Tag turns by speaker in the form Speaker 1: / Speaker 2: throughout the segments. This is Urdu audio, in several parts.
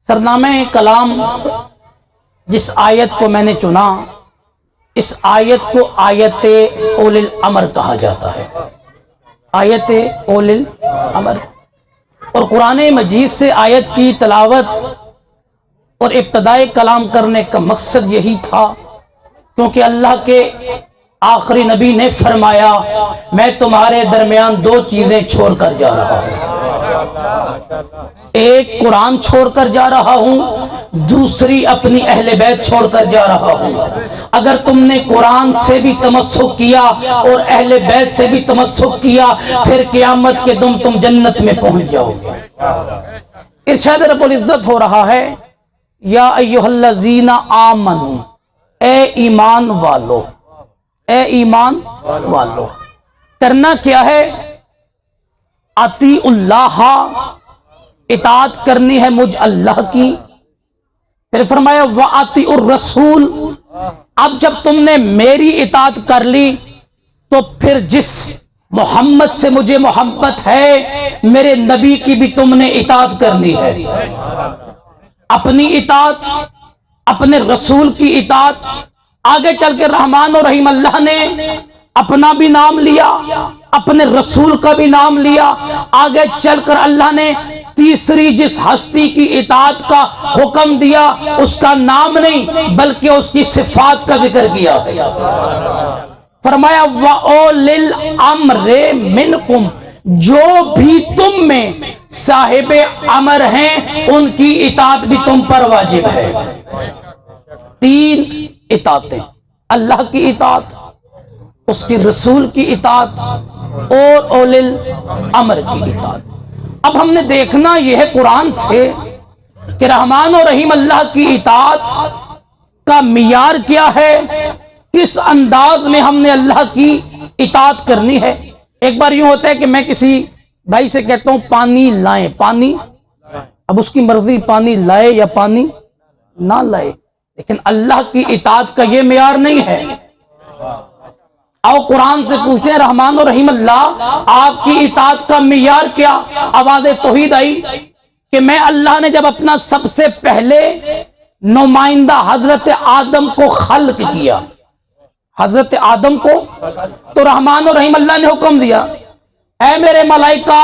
Speaker 1: سرنامہ کلام جس آیت کو میں نے چنا، اس آیت کو آیت اولی الامر کہا جاتا ہے، آیت اولی الامر۔ اور قرآن مجید سے آیت کی تلاوت اور ابتدائے کلام کرنے کا مقصد یہی تھا، کیونکہ اللہ کے آخری نبی نے فرمایا میں تمہارے درمیان دو چیزیں چھوڑ کر جا رہا ہوں، ایک قرآن چھوڑ کر جا رہا ہوں، دوسری اپنی اہل بیت چھوڑ کر جا رہا ہوں۔ اگر تم نے قرآن سے بھی تمسک کیا اور اہل بیت سے بھی تمسک کیا، پھر قیامت کے دن تم جنت میں پہنچ جاؤ گے۔ ارشاد رب العزت ہو رہا ہے یا ایھا الذین آمنوا، اے ایمان والو، اے ایمان والو، کرنا کیا ہے؟ اطیعوا اللہ، اطاعت کرنی ہے مجھ اللہ کی۔ پھر فرمایا وَأَطِیعُوا الرَّسُولَ، اب جب تم نے میری اطاعت کر لی تو پھر جس محمد سے مجھے محبت ہے، میرے نبی کی بھی تم نے اطاعت کرنی ہے۔ اپنی اطاعت، اپنے رسول کی اطاعت۔ آگے چل کے رحمان و رحیم اللہ نے اپنا بھی نام لیا، اپنے رسول کا بھی نام لیا۔ آگے چل کر اللہ نے تیسری جس ہستی کی اطاعت کا حکم دیا، اس کا نام نہیں بلکہ اس کی صفات کا ذکر کیا۔ فرمایا وَأُولِي الْأَمْرِ مِنْکُمْ، جو بھی تم میں صاحب امر ہیں ان کی اطاعت بھی تم پر واجب ہے۔ تین اطاعتیں، اللہ کی اطاعت، اس کی رسول کی اطاعت اور اولی الامر کی اطاعت۔ اب ہم نے دیکھنا یہ ہے قرآن سے کہ رحمان و رحیم اللہ کی اطاعت کا معیار کیا ہے، کس انداز میں ہم نے اللہ کی اطاعت کرنی ہے۔ ایک بار یوں ہوتا ہے کہ میں کسی بھائی سے کہتا ہوں پانی لائیں، پانی، اب اس کی مرضی پانی لائے یا پانی نہ لائے، لیکن اللہ کی اطاعت کا یہ معیار نہیں ہے۔ آؤ قرآن سے پوچھتے ہیں رحمان و رحیم اللہ آپ کی اطاعت کا معیار کیا؟ آواز توحید آئی کہ میں اللہ نے جب اپنا سب سے پہلے نمائندہ حضرت آدم کو خلق کیا، حضرت آدم کو، تو رحمان و رحیم اللہ نے حکم دیا اے میرے ملائکہ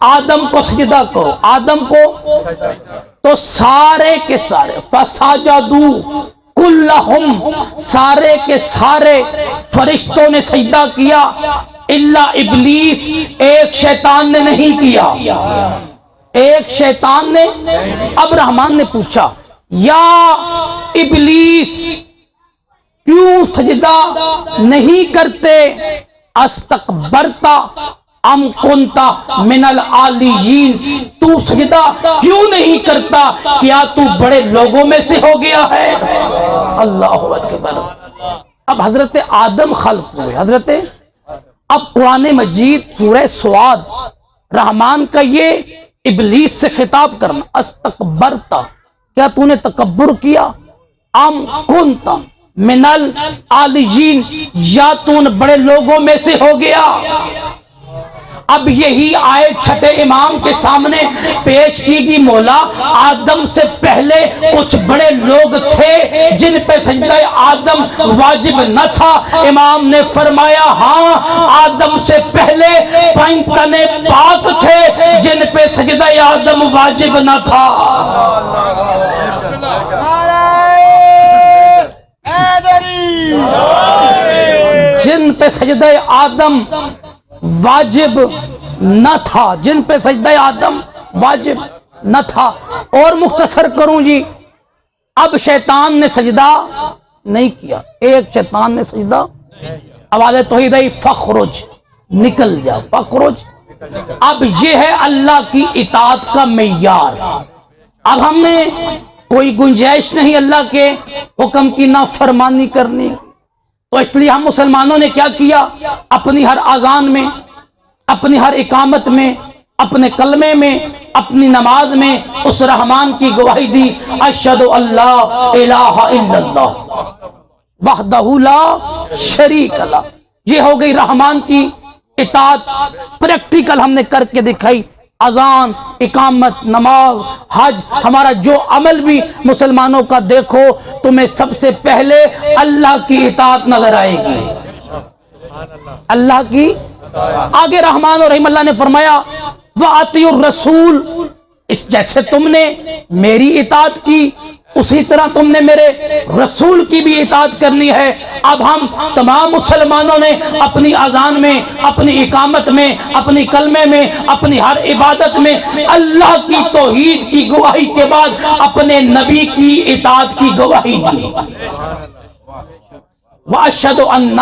Speaker 1: آدم کو سجدہ کرو، آدم کو، تو سارے کے سارے فسجدوا کلہم، سارے کے سارے فرشتوں نے سجدہ کیا الا ابلیس، ایک شیطان نے نہیں کیا، ایک شیطان نے۔ اب رحمان نے پوچھا یا ابلیس کیوں سجدہ نہیں کرتے؟ استکبرتا ام کنتا من العالیین، تو سجدہ کیوں نہیں کرتا؟ کیا تو بڑے لوگوں میں سے ہو گیا ہے؟ اللہ اکبر۔ اب حضرت آدم خلق ہوئے، اب قرآن مجید سورہ سواد رحمان کا یہ ابلیس سے خطاب کرنا، استکبرتا، کیا تو نے تکبر کیا؟ ام کنتا من العالیین، یا تو بڑے لوگوں میں سے ہو گیا؟ اب یہی آیت چھٹے امام کے سامنے پیش کی گی، مولا آدم سے پہلے کچھ بڑے لوگ تھے جن پہ سجدہ آدم واجب نہ تھا۔ امام نے فرمایا ہاں، آدم سے پہلے پنجتن پاک تھے جن پہ سجدہ آدم واجب نہ تھا۔ جن پہ سجدہ آدم واجب نہ تھا، جن پہ سجدہ آدم واجب نہ تھا۔ اور مختصر کروں جی، اب شیطان نے سجدہ نہیں کیا، ایک شیطان نے سجدہ، آواز توحید آئی فخرج، نکل جا، فخرج۔ اب یہ ہے اللہ کی اطاعت کا معیار۔ اب ہم نے کوئی گنجائش نہیں اللہ کے حکم کی نافرمانی کرنی، تو اس لیے ہم مسلمانوں نے کیا کیا؟ اپنی ہر اذان میں، اپنی ہر اقامت میں، اپنے کلمے میں، اپنی نماز میں اس رحمان کی گواہی دی، اشہد اللہ الہ الا اللہ وحدہ لا شریک لہ۔ یہ ہو گئی رحمان کی اطاعت، پریکٹیکل ہم نے کر کے دکھائی اذان، اقامت، نماز، حج، ہمارا جو عمل بھی مسلمانوں کا دیکھو تمہیں سب سے پہلے اللہ کی اطاعت نظر آئے گی، اللہ کی۔ آگے رحمان اور رحیم اللہ نے فرمایا وَأَطِيعُوا الرَّسُولَ، اس جیسے تم نے میری اطاعت کی اسی طرح تم نے میرے رسول کی بھی اطاعت کرنی ہے۔ اب ہم تمام مسلمانوں نے اپنی اذان میں، اپنی اقامت میں، اپنی کلمے میں، اپنی ہر عبادت میں اللہ کی توحید کی گواہی کے بعد اپنے نبی کی اطاعت کی گواہی دی۔ وَأَشْهَدُ أَنَّ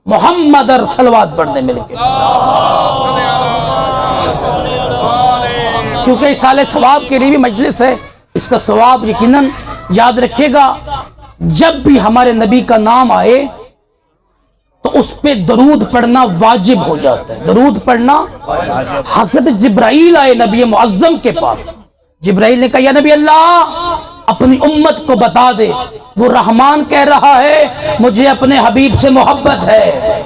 Speaker 1: محمد صلوات پڑھنے مل کے، کیونکہ اس سال ثواب کے لیے بھی مجلس ہے، اس کا ثواب یقیناً یاد رکھے گا۔ جب بھی ہمارے نبی کا نام آئے تو اس پہ درود پڑھنا واجب ہو جاتا ہے، درود پڑھنا۔ حضرت جبرائیل آئے نبی معظم کے پاس، جبرائیل نے کہا یا نبی اللہ اپنی امت کو بتا دے، وہ رحمان کہہ رہا ہے مجھے اپنے حبیب سے محبت ہے،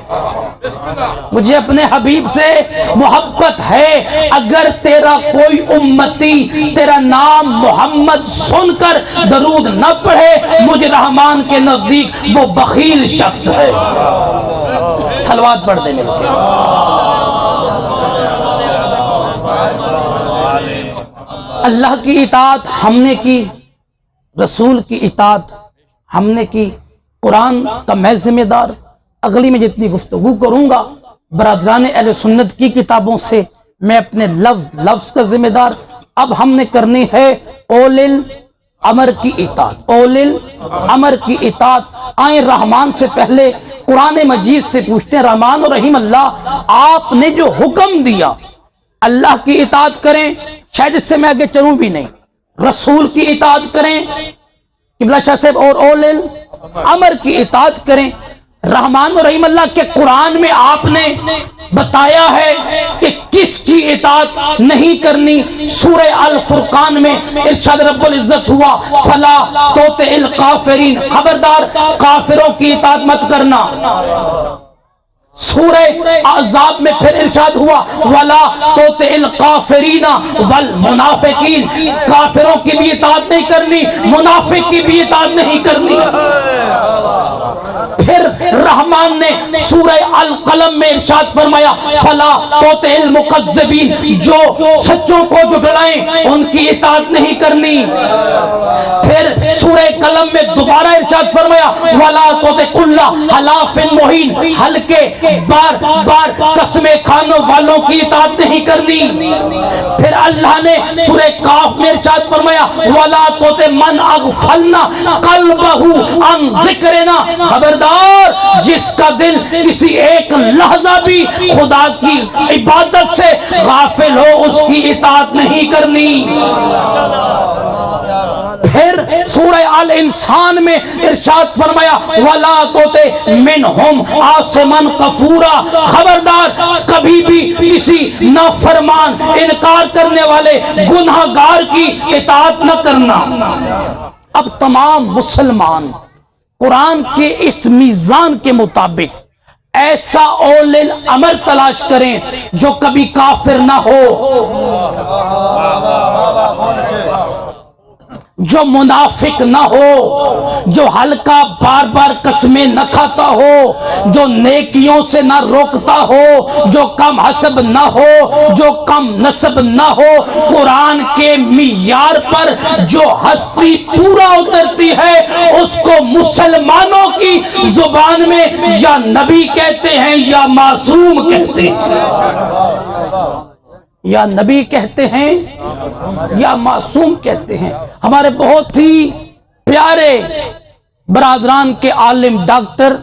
Speaker 1: مجھے اپنے حبیب سے محبت ہے، اگر تیرا کوئی امتی تیرا نام محمد سن کر درود نہ پڑھے مجھے رحمان کے نزدیک وہ بخیل شخص ہے۔ صلوات پڑھ دے مل کے۔ اللہ کی اطاعت ہم نے کی، رسول کی اطاعت ہم نے کی، قرآن کا میں ذمہ دار۔ اگلی میں جتنی گفتگو کروں گا برادران اہل سنت کی کتابوں سے میں اپنے لفظ کا ذمہ دار۔ اب ہم نے کرنی ہے اول الامر کی اطاعت، اول الامر کی اطاعت۔ آئیں رحمان سے پہلے قرآن مجید سے پوچھتے ہیں رحمان اور رحیم اللہ آپ نے جو حکم دیا اللہ کی اطاعت کریں، شاید اس سے میں آگے چلوں بھی نہیں، رسول کی اطاعت کریں قبلہ شاہ صاحب، اور اول الامر کی اطاعت کریں۔ رحمان و رحیم اللہ کے قرآن میں آپ نے بتایا ہے کہ کس کی اطاعت نہیں کرنی۔ سورہ الفرقان میں ارشاد رب العزت ہوا فلا تطع الکافرین، خبردار کافروں کی اطاعت مت کرنا۔ سورہ احزاب میں پھر ارشاد ہوا وَلَا تُطِعِ الْكَافِرِينَ وَالْمُنَافِقِينَ، کافروں کی بھی اطاعت نہیں کرنی، منافق کی بھی اطاعت نہیں کرنی۔ پھر رحمان نے سورہ القلم میں ارشاد فرمایا فَلَا تُطِعِ الْمُكَذِّبِينَ، جو سچوں کو جھٹلائیں ان کی اطاعت نہیں کرنی۔ پھر سورہ قلم میں دوبارہ ارشاد فرمایا وَلَا تُطِعْ كُلَّ حَلَافٍ مُّهِينٍ، ہلکے بار بار قسمیں کھانوں والوں کی اطاعت نہیں کرنی۔ پھر اللہ نے سورہ کاف میں ارشاد فرمایا وَلَا تُطِعْ مَنْ أَغْفَلْنَا قَلْبَهُ عَنْ ذِكْرِنَا، خبردار جس کا دل کسی ایک لحظہ بھی خدا کی عبادت سے غافل ہو اس کی اطاعت نہیں کرنی۔ پھر سورہ الانسان میں ارشاد فرمایا وَلَا تُطِعْ مِنْهُمْ عَاصِمًا كَفُورًا، خبردار کبھی بھی کسی نافرمان انکار کرنے والے گناہگار کی اطاعت نہ کرنا۔ اب تمام مسلمان قرآن کے اس میزان کے مطابق ایسا اول الامر تلاش کریں جو کبھی کافر نہ ہو، جو منافق نہ ہو، جو ہلکا بار بار قسمیں نہ کھاتا ہو، جو نیکیوں سے نہ روکتا ہو، جو کم حسب نہ ہو، جو کم نسب نہ ہو، قرآن کے معیار پر جو ہستی پورا اترتی ہے اس کو مسلمانوں کی زبان میں یا نبی کہتے ہیں یا معصوم کہتے ہیں، یا نبی کہتے ہیں یا معصوم کہتے ہیں۔ ہمارے بہت ہی پیارے برادران کے عالم ڈاکٹر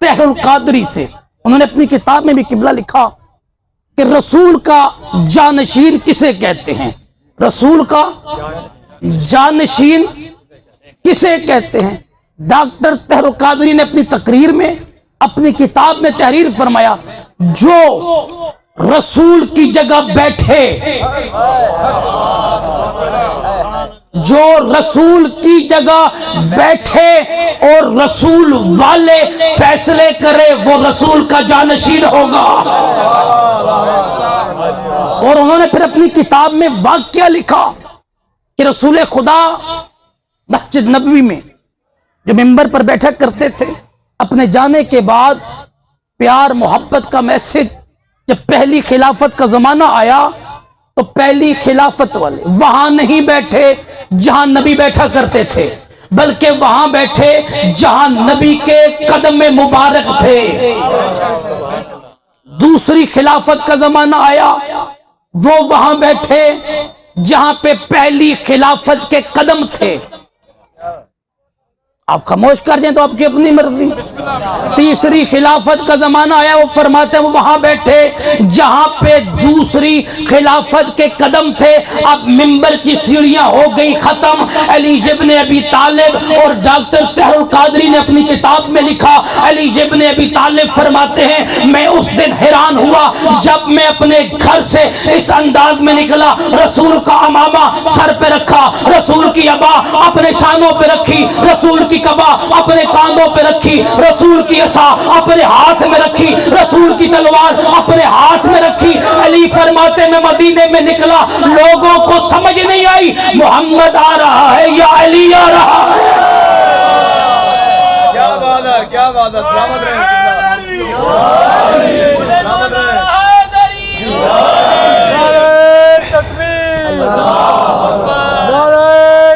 Speaker 1: طاہر القادری سے انہوں نے اپنی کتاب میں بھی قبلہ لکھا کہ رسول کا جانشین کسے کہتے ہیں، رسول کا جانشین کسے کہتے ہیں۔ ڈاکٹر طاہر القادری نے اپنی تقریر میں اپنی کتاب میں تحریر فرمایا جو رسول کی جگہ بیٹھے، جو رسول کی جگہ بیٹھے اور رسول والے فیصلے کرے وہ رسول کا جانشین ہوگا۔ اور انہوں نے پھر اپنی کتاب میں واقعہ لکھا کہ رسول خدا مسجد نبوی میں جو ممبر پر بیٹھا کرتے تھے، اپنے جانے کے بعد پیار محبت کا میسج، جب پہلی خلافت کا زمانہ آیا تو پہلی خلافت والے وہاں نہیں بیٹھے جہاں نبی بیٹھا کرتے تھے، بلکہ وہاں بیٹھے جہاں نبی کے قدم مبارک تھے۔ دوسری خلافت کا زمانہ آیا، وہ وہاں بیٹھے جہاں پہ پہلی خلافت کے قدم تھے۔ آپ خاموش کر دیں تو آپ کی اپنی مرضی۔ تیسری خلافت کا زمانہ آیا، وہ فرماتے ہیں وہ وہاں بیٹھے جہاں پہ دوسری خلافت کے قدم تھے۔ اب ممبر کی سیڑھیاں ہو گئی ختم۔ علی ابن ابی طالب اور ڈاکٹر طاہر القادری نے اپنی کتاب میں لکھا، علی ابن ابی طالب فرماتے ہیں میں اس دن حیران ہوا جب میں اپنے گھر سے اس انداز میں نکلا، رسول کا امامہ سر پہ رکھا، رسول کی عبا اپنے شانوں پہ رکھی، رسول کی کبا اپنے کاندھوں پہ رکھی، رسول کی عصا اپنے ہاتھ میں رکھی، رسول کی تلوار اپنے ہاتھ میں رکھی۔ علی فرماتے میں مدینے میں نکلا، لوگوں کو سمجھ نہیں آئی محمد آ رہا ہے یا علی آ رہا ہے۔
Speaker 2: کیا بات ہے، کیا بات ہے، سلامت رہے، سلامت رہے۔ نعرہ تکبیر، نعرہ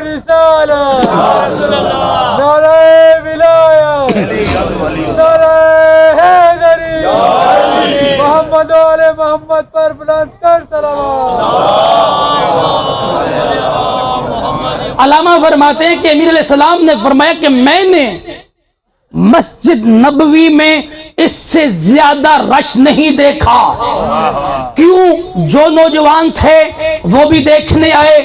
Speaker 2: رسالت، نعرہ ولایت، نعرہ حیدری، محمد و آل محمد پر بلند تر صلوات۔
Speaker 1: علامہ فرماتے ہیں کہ امیر علیہ السلام نے فرمایا کہ میں نے مسجد نبوی میں اس سے زیادہ رش نہیں دیکھا۔ کیوں؟ جو نوجوان تھے وہ بھی دیکھنے آئے،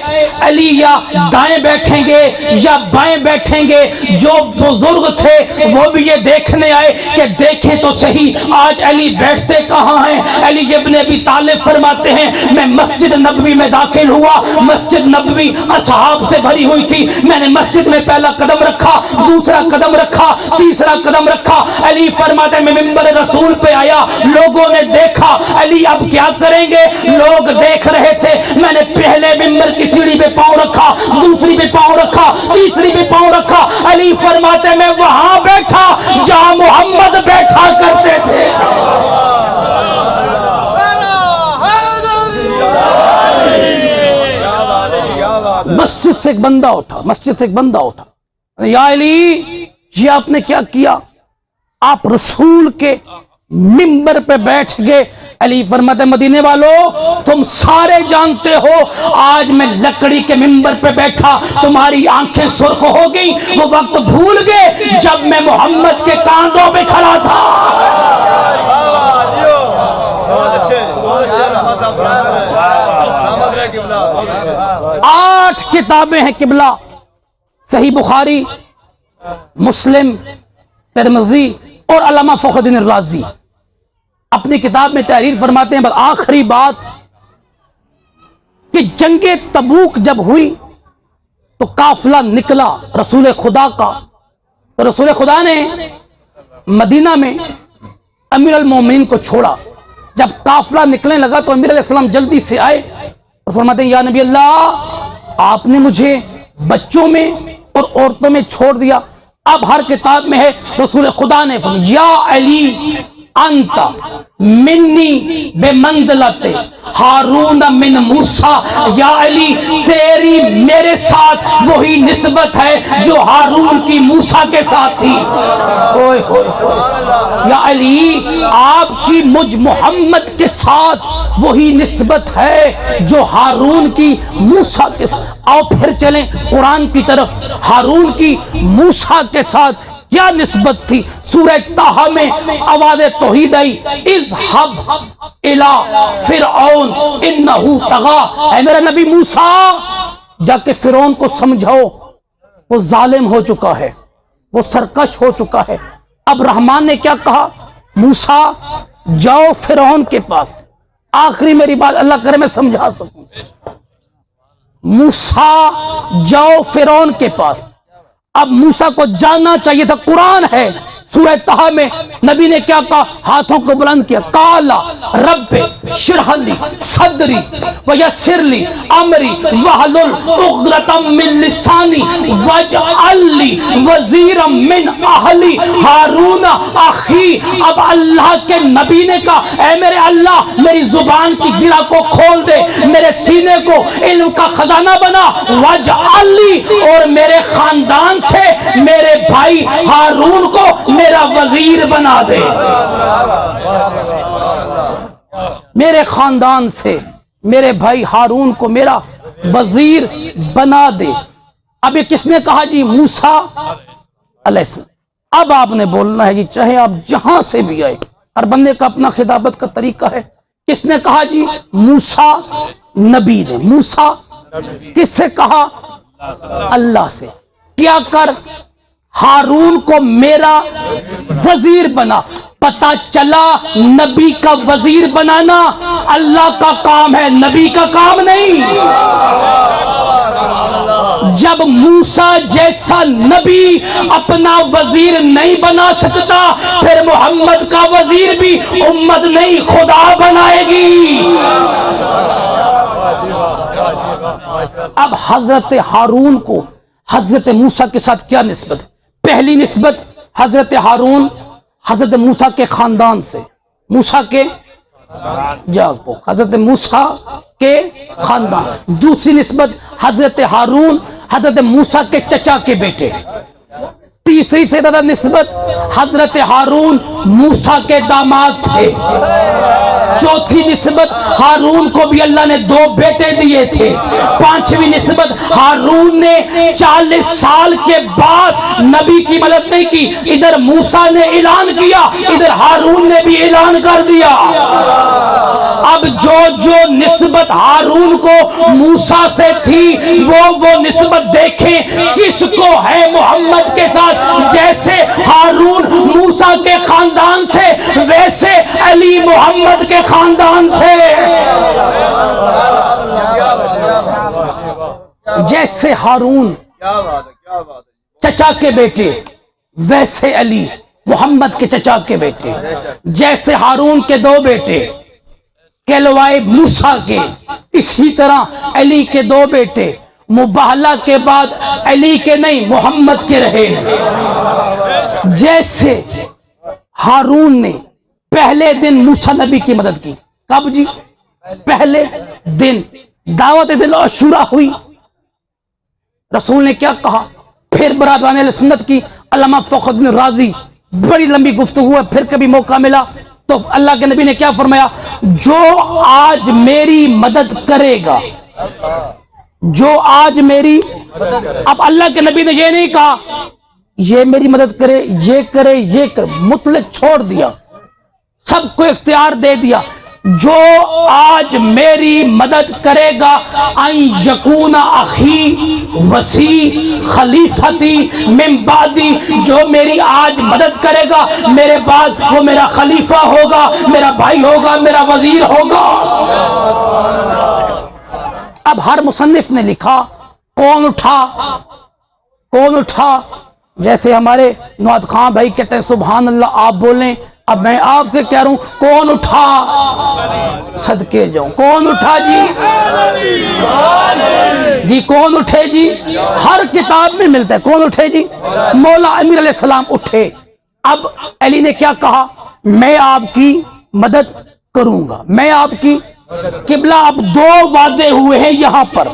Speaker 1: علی یا دائیں بیٹھیں گے یا بائیں بیٹھیں گے، جو بزرگ تھے وہ بھی یہ دیکھنے آئے کہ دیکھیں تو صحیح آج علی بیٹھتے کہاں ہیں۔ علی ابن ابی طالب فرماتے ہیں میں مسجد نبوی میں داخل ہوا، مسجد نبوی اصحاب سے بھری ہوئی تھی، میں نے مسجد میں پہلا قدم رکھا، دوسرا قدم رکھا، تیسرا قدم رکھا۔ علی فرماتے ہیں میں ممبر رسول پہ آیا، لوگوں نے دیکھا علی اب کیا کریں گے، لوگ دیکھ رہے تھے، میں نے پہلے ممبر کی سیڑھی پہ پاؤں رکھا، دوسری پہ پاؤں رکھا، تیسری پہ پاؤں رکھا۔ علی فرماتے ہیں میں وہاں بیٹھا جہاں محمد بیٹھا کرتے تھے۔ مسجد سے ایک بندہ اٹھا، مسجد سے ایک بندہ اٹھا، یا علی یہ آپ نے کیا کیا؟ آپ رسول کے ممبر پہ بیٹھ گئے۔ علی فرماتے مدینے والوں تم سارے جانتے ہو آج میں لکڑی کے ممبر پہ بیٹھا، تمہاری آنکھیں سرخ ہو گئی، وہ وقت بھول گئے جب میں محمد کے کاندھوں پہ کھڑا تھا۔ 8 کتابیں ہیں قبلہ، صحیح بخاری، مسلم، ترمذی اور علامہ فخر الدین الرازی اپنی کتاب میں تحریر فرماتے ہیں۔ بس آخری بات کہ جنگ تبوک جب ہوئی تو قافلہ نکلا رسول خدا کا، تو رسول خدا نے مدینہ میں امیر المومنین کو چھوڑا۔ جب قافلہ نکلنے لگا تو امیر علیہ السلام جلدی سے آئے اور فرماتے ہیں یا نبی اللہ آپ نے مجھے بچوں میں اور عورتوں میں چھوڑ دیا۔ اب ہر کتاب میں ہے رسول خدا نے فرمایا یا علی انت منی بے منزلت ہارون من موسیٰ، یا علی تیری میرے ساتھ وہی نسبت ہے جو ہارون کی موسیٰ کے ساتھ تھی۔ یا علی آپ کی مجھ محمد کے ساتھ وہی نسبت ہے جو ہارون کی موسیٰ کے ساتھ۔ آؤ پھر چلیں قرآن کی طرف۔ ہارون کی موسیٰ کے ساتھ کیا نسبت تھی؟ سورہ طٰہٰ میں آواز توحید آئی، اذھب الی فرعون انہ طغیٰ، اے میرا نبی موسیٰ جا کے فرعون کو سمجھاؤ وہ ظالم ہو چکا ہے، وہ سرکش ہو چکا ہے۔ اب رحمان نے کیا کہا؟ موسیٰ جاؤ فرعون کے پاس۔ آخری میری بات اللہ کرے میں سمجھا سکوں، موسیٰ جاؤ فرعون کے پاس۔ اب موسیٰ کو جاننا چاہیے تھا، قرآن ہے سورہ طہ میں نبی نے کیا کہا؟ ہاتھوں کو بلند کیا، قال رب اشرح لی صدری ویسر لی امری واحلل عقدۃ من لسانی واجعل لی وزیرا من اہلی ہارون اخی۔ اب اللہ کے نبی نے کہا اے میرے اللہ میری زبان کی گرہ کو کھول دے، میرے سینے کو علم کا خزانہ بنا، واجعل لی اور میرے خاندان سے میرے بھائی ہارون کو میرا وزیر بنا دے، میرے خاندان سے میرے بھائی ہارون کو میرا وزیر بنا دے۔ اب یہ کس نے کہا جی؟ موسیٰ علیہ السلام۔ اب آپ نے بولنا ہے جی، چاہے آپ جہاں سے بھی آئے، ہر بندے کا اپنا خطابت کا طریقہ ہے۔ کس نے کہا جی؟ موسیٰ نبی نے۔ موسیٰ کس سے کہا؟ اللہ سے۔ کیا کر؟ ہارون کو میرا وزیر بنا۔ پتا چلا نبی کا وزیر بنانا اللہ کا کام ہے، نبی کا کام نہیں۔ جب موسیٰ جیسا نبی اپنا وزیر نہیں بنا سکتا، پھر محمد کا وزیر بھی امت نہیں خدا بنائے گی۔ اب حضرت ہارون کو حضرت موسیٰ کے ساتھ کیا نسبت ہے؟ پہلی نسبت حضرت ہارون حضرت موسیٰ کے خاندان سے، موسیٰ کے حضرت موسیٰ کے خاندان۔ دوسری نسبت حضرت ہارون حضرت موسیٰ کے چچا کے بیٹے۔ تیسری سے زیادہ نسبت حضرت ہارون موسیٰ کے داماد تھے۔ چوتھی نسبت ہارون کو بھی اللہ نے 2 بیٹے دیے تھے۔ پانچویں نسبت ہارون نے 40 سال کے بعد نبی کی مدد نہیں کی، ادھر موسیٰ نے اعلان کیا، ادھر ہارون نے بھی اعلان کر دیا۔ اب جو نسبت ہارون کو موسیٰ سے تھی وہ نسبت دیکھیں کس کو ہے محمد کے ساتھ۔ جیسے ہارون موسیٰ کے خاندان سے، ویسے علی محمد کے خاندان سے۔ جیسے ہارون چچا کے بیٹے، ویسے علی محمد کے چچا کے بیٹے۔ جیسے ہارون کے 2 بیٹے کہلوائے موسیٰ کے، اسی طرح علی کے 2 بیٹے مباہلہ کے بعد علی کے نہیں محمد کے رہے۔ جیسے ہارون نے پہلے دن موسیٰ نبی کی مدد کی، کب جی؟ پہلے دن دعوت دل عاشورہ ہوئی، رسول نے کیا کہا؟ پھر برادران اہل سنت کی علامہ فخر الدین رازی بڑی لمبی گفتگو ہے، پھر کبھی موقع ملا تو اللہ کے نبی نے کیا فرمایا؟ جو آج میری مدد کرے گا، جو آج میری، اب اللہ کے نبی نے یہ نہیں کہا یہ میری مدد کرے، یہ کرے، یہ کرے، مطلق چھوڑ دیا، سب کو اختیار دے دیا۔ جو آج میری مدد کرے گا ان یکون اخی وسی خلیفتی من بعدی، جو میری آج مدد کرے گا میرے بعد وہ میرا خلیفہ ہوگا، میرا بھائی ہوگا، میرا وزیر ہوگا۔ اب ہر مصنف نے لکھا کون اٹھا، کون اٹھا، جیسے ہمارے نواد خان بھائی کہتے ہیں سبحان اللہ آپ بولیں، اب میں آپ سے کہہ رہا ہوں کون اٹھا؟ صدقے جاؤں، کون اٹھا جی کون اٹھے جی؟ ہر کتاب میں ملتا ہے کون اٹھے جی؟ مولا امیر علیہ السلام اٹھے۔ اب علی نے کیا کہا؟ میں آپ کی مدد کروں گا، میں آپ کی۔ قبلہ اب 2 وعدے ہوئے ہیں یہاں پر،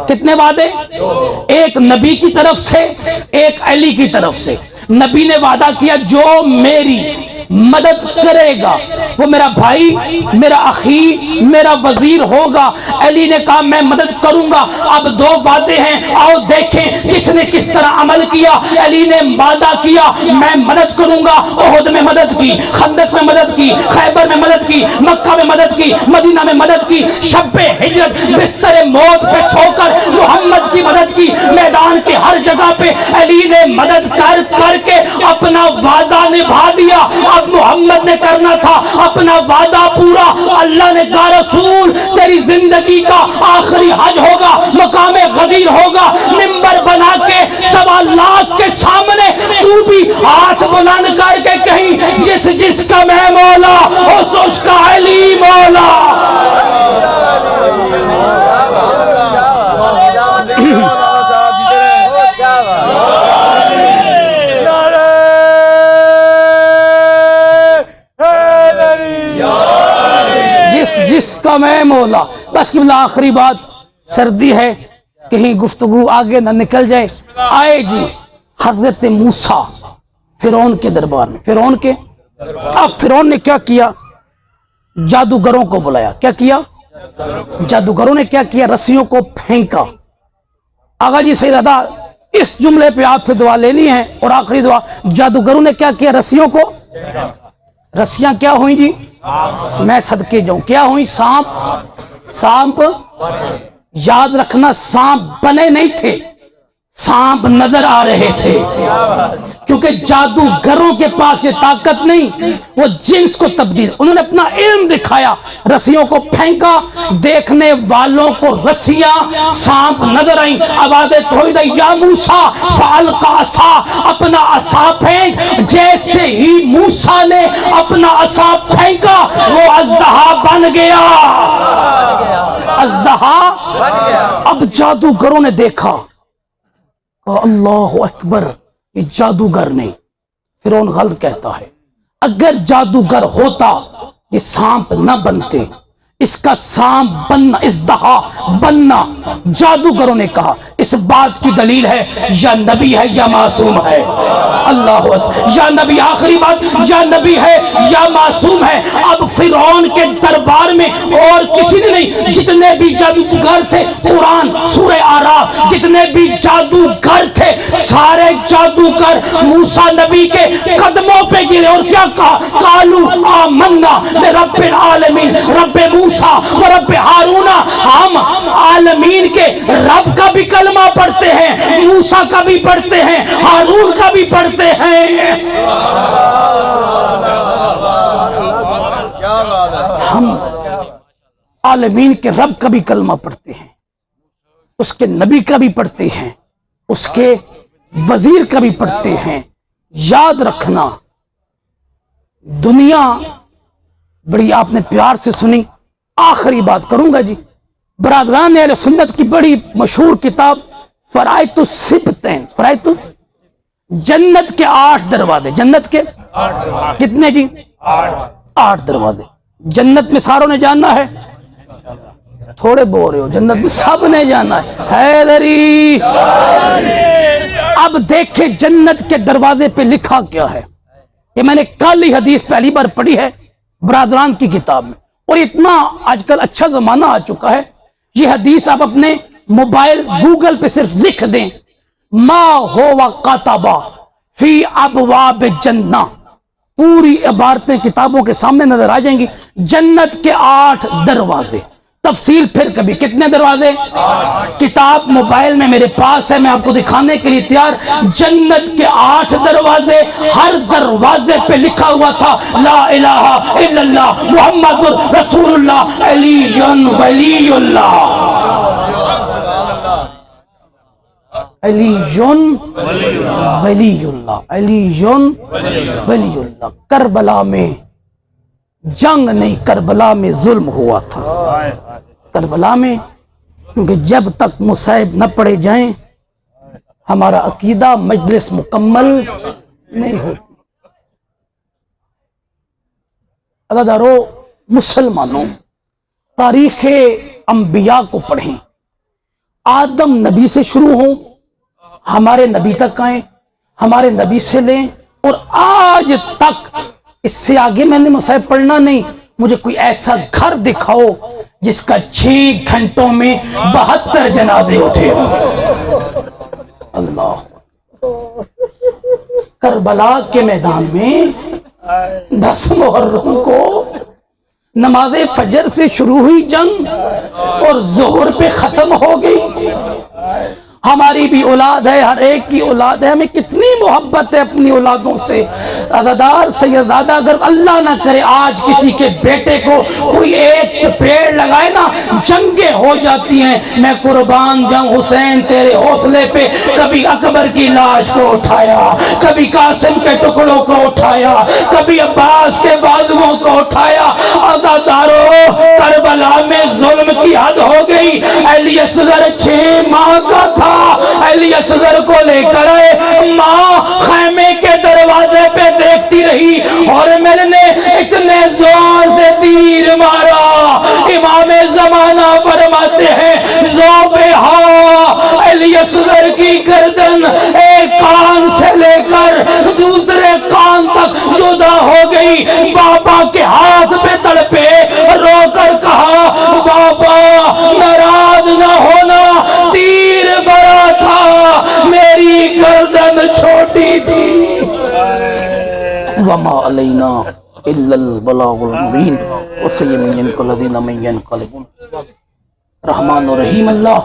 Speaker 1: کتنے وعدے؟ ایک نبی کی طرف سے، ایک علی کی طرف سے۔ نبی نے وعدہ کیا جو میری مدد کرے گا وہ میرا بھائی، میرا اخی، میرا وزیر ہوگا۔ علی نے کہا میں مدد کروں گا۔ اب 2 وعدے ہیں، آؤ دیکھیں کس نے کس طرح عمل کیا۔ علی نے وعدہ کیا میں مدد کروں گا، احد میں مدد کی، خندق میں مدد کی، خیبر میں مدد کی، مکہ میں مدد کی، مدینہ میں مدد کی۔ شب ہجرت بستر موت پہ سو کر محمد کی مدد کی، میدان کے ہر جگہ پہ علی نے مدد کر کر کے اپنا وعدہ نبھا دیا۔ اب محمد نے کرنا تھا اپنا وعدہ پورا۔ اللہ نے کہا رسول تیری زندگی کا آخری حج ہوگا، مقام غدیر ہوگا، منبر بنا کے 1.25 لاکھ کے سامنے تو بھی ہاتھ بلند کر کے کہیں جس جس کا میں مولا اس کا علی مولا۔ جس کا میں مولا۔ بس قبلہ آخری بات، سردی ہے کہیں گفتگو آگے نہ نکل جائے۔ آئے جی حضرت موسیٰ فرعون کے دربار میں، فرعون کے، اب فرعون نے کیا کیا؟ جادوگروں کو بلایا۔ کیا کیا؟ جادوگروں نے کیا کیا؟ رسیوں کو پھینکا۔ آغا جی سیدادہ اس جملے پہ آپ سے دعا لینی ہے، اور آخری دعا، جادوگروں نے کیا کیا؟ رسیوں کو، رسیاں کیا ہوئیں جی؟ میں صدقے جاؤں، کیا ہوئیں؟ سانپ۔ یاد رکھنا سانپ بنے نہیں تھے، سانپ نظر آ رہے تھے، کیونکہ جادوگروں کے پاس یہ طاقت نہیں، وہ جنس کو تبدیل، انہوں نے اپنا علم دکھایا، رسیوں کو پھینکا، دیکھنے والوں کو رسیاں سانپ نظر آئیں۔ آوازیں توحید یا موسیٰ فالقا عصا، اپنا عصا پھینک۔ جیسے ہی موسیٰ نے اپنا عصا پھینکا وہ اژدہا بن گیا، اژدہا۔ اب جادوگروں نے دیکھا، اللہ اکبر، یہ جادوگر نہیں۔ فرعون غلط کہتا ہے، اگر جادوگر ہوتا یہ سانپ نہ بنتے، اس کا سانپ بننا، اژدہا بننا جادوگروں نے کہا۔ اس بات کی دلیل ہے یا نبی ہے یا معصوم ہے۔ اللہ اکبر، یا نبی، آخری بات، یا نبی ہے یا معصوم ہے۔ اب فرعون کے دربار میں اور کسی نے نہیں، جتنے بھی جادوگر تھے، قرآن سورہ اعراف، جتنے بھی جادوگر تھے سارے جادوگر موسیٰ نبی کے قدموں پہ گرے اور کیا کہا؟ قالوا آمنا برب العالمین، رب موسیٰ و رب ہارون، ہم عالمین کے رب کا بھی کلمہ پڑھتے ہیں، موسیٰ کا بھی پڑھتے ہیں، ہارون کا بھی پڑھتے ہیں۔ ہم عالمین کے رب کا بھی کلمہ پڑھتے ہیں، اس کے نبی کا بھی پڑھتے ہیں، اس کے وزیر کا بھی پڑھتے ہیں۔ یاد رکھنا، دنیا بڑی آپ نے پیار سے سنی، آخری بات کروں گا جی۔ برادران اہل سنت کی بڑی مشہور کتاب فرائض السبتین، فرائض، جنت کے 8 دروازے، جنت کے کتنے جی؟ 8 دروازے۔ جنت میں ساروں نے جاننا ہے؟ تھوڑے بول رہے ہو، جنت میں سب نے جانا ہے۔ حیدری، اب دیکھیں جنت کے دروازے پہ لکھا کیا ہے۔ یہ میں نے کل ہی حدیث پہلی بار پڑھی ہے برادران کی کتاب میں، اور اتنا آج کل اچھا زمانہ آ چکا ہے، یہ حدیث آپ اپنے موبائل گوگل پہ صرف لکھ دیں، ما ہوا کاتبا فی ابواب جنہ، پوری عبارتیں کتابوں کے سامنے نظر آ جائیں گی۔ جنت کے 8 دروازے، تفصیل پھر کبھی، کتنے دروازے؟ کتاب موبائل میں میرے پاس ہے، میں آپ کو دکھانے کے لیے تیار۔ جنت کے 8 دروازے، ہر دروازے پہ لکھا ہوا تھا لا الہ الا اللہ محمد رسول اللہ علی ولی اللہ، علی ولی اللہ، علی ولی اللہ۔ کربلا میں جنگ نہیں، کربلا میں ظلم ہوا تھا، کربلا میں، کیونکہ جب تک مصائب نہ پڑے جائیں ہمارا عقیدہ مجلس مکمل نہیں ہوتی۔ عزیزانو مسلمانوں، تاریخ انبیاء کو پڑھیں، آدم نبی سے شروع ہوں، ہمارے نبی تک آئیں، ہمارے نبی سے لیں، اور آج تک اس سے آگے میں نے مصائب پڑھنا نہیں۔ مجھے کوئی ایسا گھر دکھاؤ جس کا 6 گھنٹوں میں 72 جنازے اٹھے ہوں۔ اللہ، کربلا کے میدان میں 10 محرم کو نماز فجر سے شروع ہوئی جنگ اور ظہر پہ ختم ہو گئی. ہماری بھی اولاد ہے، ہر ایک کی اولاد ہے، ہمیں کتنی محبت ہے اپنی اولادوں سے. عزادار سیدزادہ، اگر اللہ نہ کرے آج کسی کے بیٹے کو کوئی ایک چپیڑ لگائے نا، جنگیں ہو جاتی ہیں. میں قربان جاؤں حسین تیرے حوصلے پہ، کبھی اکبر کی لاش کو اٹھایا، کبھی قاسم کے ٹکڑوں کو اٹھایا، کبھی عباس کے بازوؤں کو اٹھایا. عزادارو، کربلا میں ظلم کی حد ہو گئی. علی اصغر 6 ماہ کا تھا، علی اصغر کو لے کر آئے، ماں خیمے کے دروازے پہ دیکھتی رہی اور میں نے اتنے زور سے تیر مارا. امام زمانہ فرماتے ہیں ذوبہا، علی اصغر کی گردن ایک کان سے لے کر دوسرے کان تک جدا ہو گئی. بابا کے ہاتھ پہ تڑپے، رو کر کہا بابا ناراض نہ ہونا، تیر بڑا تھا، میری گردن چھوٹی تھی. وما علینا الا البلاغ المبین وسیمین الذین من ينقلبون. رحمان و رحیم اللہ